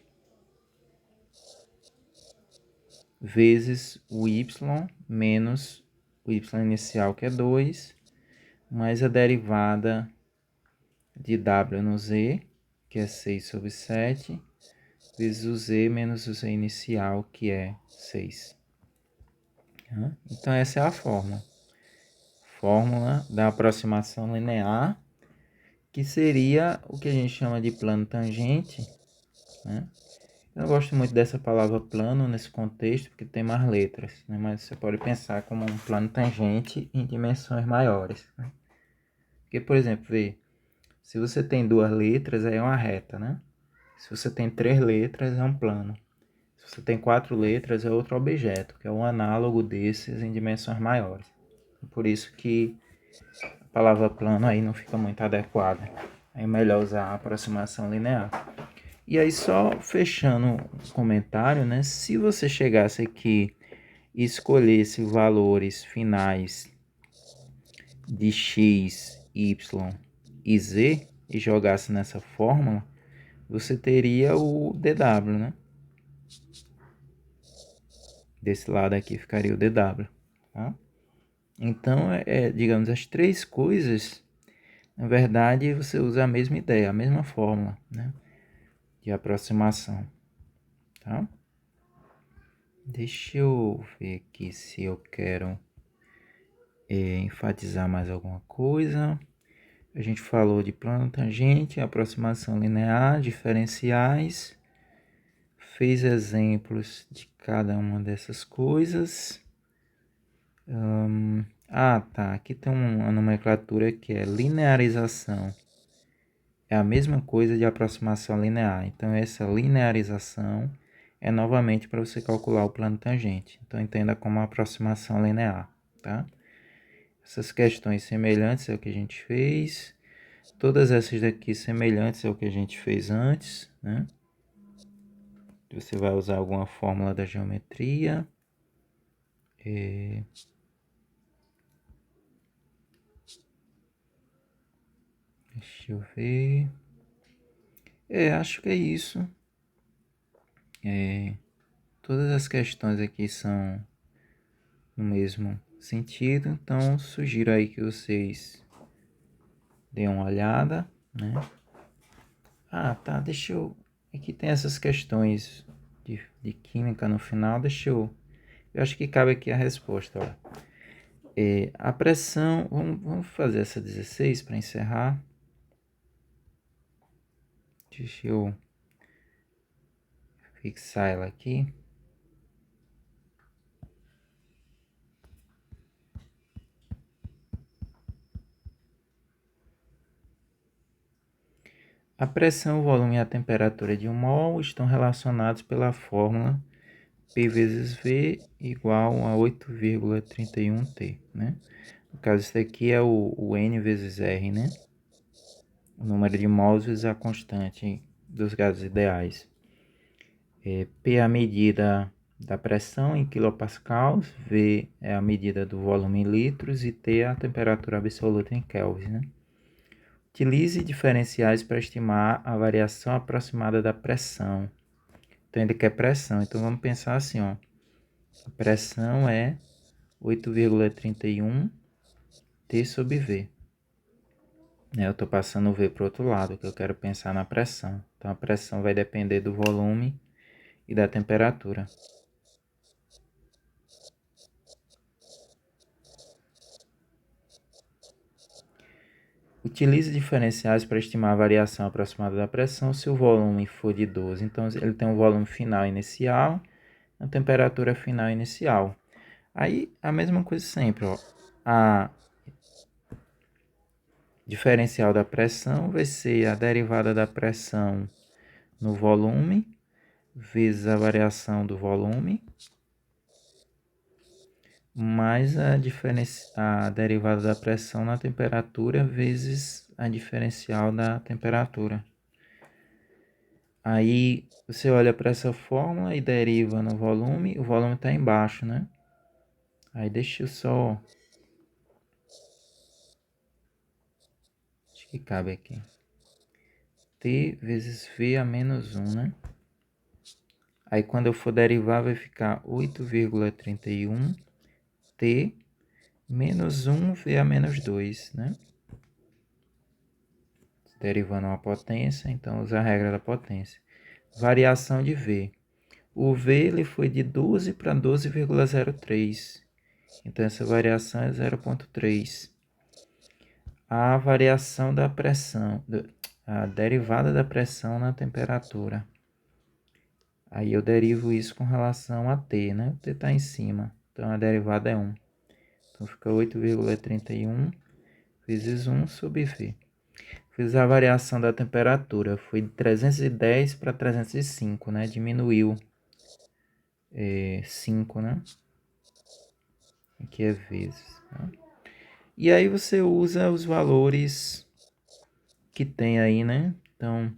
vezes o y menos o y inicial, que é 2, mais a derivada de w no z, que é 6 sobre 7, vezes o z menos o z inicial, que é 6. Então, essa é a fórmula. Fórmula da aproximação linear, que seria o que a gente chama de plano tangente, né? Eu não gosto muito dessa palavra plano nesse contexto, porque tem mais letras, né? Mas você pode pensar como um plano tangente em dimensões maiores, né? Porque, por exemplo, vê, se você tem 2 letras, aí é uma reta, né? Se você tem 3 letras, é um plano. Se você tem 4 letras, é outro objeto, que é um análogo desses em dimensões maiores. Por isso que a palavra plano aí não fica muito adequada. É melhor usar a aproximação linear. E aí, só fechando o comentário, né? Se você chegasse aqui e escolhesse valores finais de x, y e z e jogasse nessa fórmula, você teria o dw, né? Desse lado aqui ficaria o dw, tá? Então, digamos, as três coisas, na verdade, você usa a mesma ideia, a mesma fórmula, né? De aproximação, tá? Deixa eu ver aqui se eu quero enfatizar mais alguma coisa. A gente falou de plano tangente, aproximação linear, diferenciais, fez exemplos de cada uma dessas coisas. Tá. Aqui tem uma nomenclatura que é linearização. É a mesma coisa de aproximação linear. Então, essa linearização é novamente para você calcular o plano tangente. Então, entenda como aproximação linear, tá? Essas questões semelhantes ao que a gente fez. Todas essas daqui semelhantes ao que a gente fez antes, né? Você vai usar alguma fórmula da geometria. Deixa eu ver. Acho que é isso. Todas as questões aqui são no mesmo sentido, então sugiro aí que vocês deem uma olhada, né? Tá, deixa eu... Aqui tem essas questões de química no final, eu acho que cabe aqui a resposta, ó. A pressão, vamos fazer essa 16 para encerrar. Deixa eu fixar ela aqui. A pressão, o volume e a temperatura de um mol estão relacionados pela fórmula P vezes V igual a 8,31T, né? No caso, isso aqui é o N vezes R, né? O número de mols vezes a constante dos gases ideais. P é a medida da pressão em quilopascals, V é a medida do volume em litros e T é a temperatura absoluta em Kelvin, né? Utilize diferenciais para estimar a variação aproximada da pressão. Então, ele quer pressão. Então, vamos pensar assim, ó. A pressão é 8,31 T sobre V. Eu estou passando o V para o outro lado, que eu quero pensar na pressão. Então, a pressão vai depender do volume e da temperatura. Utilize diferenciais para estimar a variação aproximada da pressão se o volume for de 12. Então, ele tem um volume final inicial, a temperatura final inicial. Aí, a mesma coisa sempre, ó. A diferencial da pressão vai ser a derivada da pressão no volume vezes a variação do volume mais a derivada da pressão na temperatura vezes a diferencial da temperatura. Aí você olha para essa fórmula e deriva no volume, o volume está embaixo, né? Aí deixa eu só... Acho que cabe aqui. T vezes V a menos 1, né? Aí quando eu for derivar vai ficar 8,31 T menos 1 V a menos 2, né? Derivando uma potência, então usa a regra da potência. Variação de V. O V ele foi de 12 para 12,03. Então essa variação é 0,3. A variação da pressão, a derivada da pressão na temperatura. Aí eu derivo isso com relação a T, né? O T está em cima, então a derivada é 1. Então fica 8,31 vezes 1 sobre V. Fiz a variação da temperatura, foi de 310 para 305, né? Diminuiu 5, né? Aqui é vezes. Tá? E aí você usa os valores que tem aí, né? Então,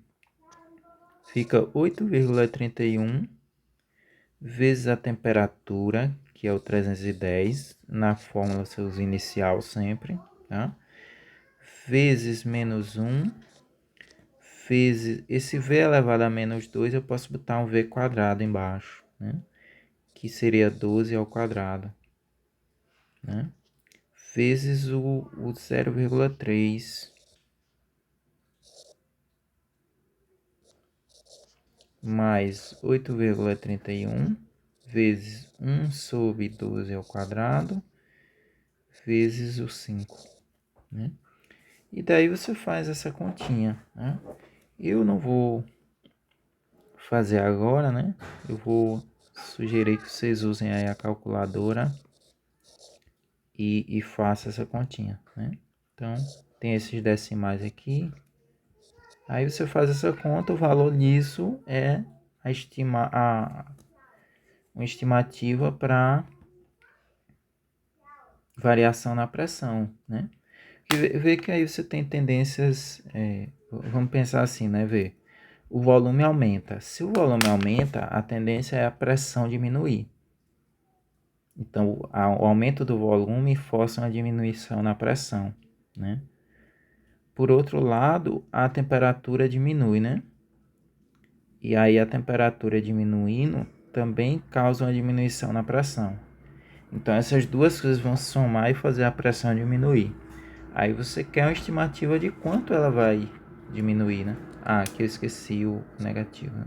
fica 8,31 vezes a temperatura, que é o 310, na fórmula você usa inicial sempre, tá? Vezes menos 1, vezes... Esse V elevado a menos 2, eu posso botar um V quadrado embaixo, né? Que seria 12 ao quadrado, né? Vezes o 0,3 mais 8,31 vezes 1 sobre 12 ao quadrado vezes o 5, né? E daí você faz essa continha, né? Eu não vou fazer agora, né? Eu vou sugerir que vocês usem aí a calculadora e façam essa continha, né? Então, tem esses decimais aqui. Aí você faz essa conta, o valor disso é uma estimativa para variação na pressão, né? Vê que aí você tem tendências, vamos pensar assim, né? Vê, o volume aumenta. Se o volume aumenta, a tendência é a pressão diminuir. Então, o aumento do volume força uma diminuição na pressão, né? Por outro lado, a temperatura diminui, né? E aí a temperatura diminuindo também causa uma diminuição na pressão. Então essas duas coisas vão se somar e fazer a pressão diminuir. Aí você quer uma estimativa de quanto ela vai diminuir, né? Ah, aqui eu esqueci o negativo, né?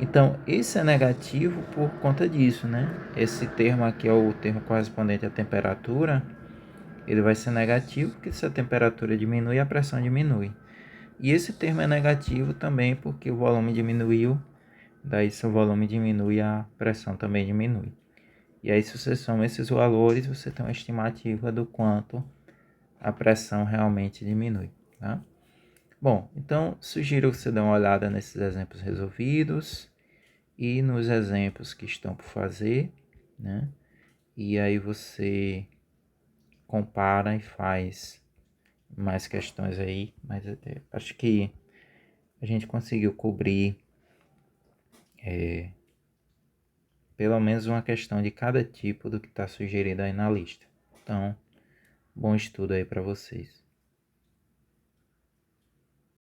Então, esse é negativo por conta disso, né? Esse termo aqui é o termo correspondente à temperatura. Ele vai ser negativo porque se a temperatura diminui, a pressão diminui. E esse termo é negativo também porque o volume diminuiu. Daí, se o volume diminui, a pressão também diminui. E aí, se você soma esses valores, você tem uma estimativa do quanto a pressão realmente diminui, tá? Bom, então sugiro que você dê uma olhada nesses exemplos resolvidos e nos exemplos que estão por fazer, né? E aí você compara e faz mais questões aí, mas acho que a gente conseguiu cobrir pelo menos uma questão de cada tipo do que está sugerido aí na lista. Então, bom estudo aí para vocês.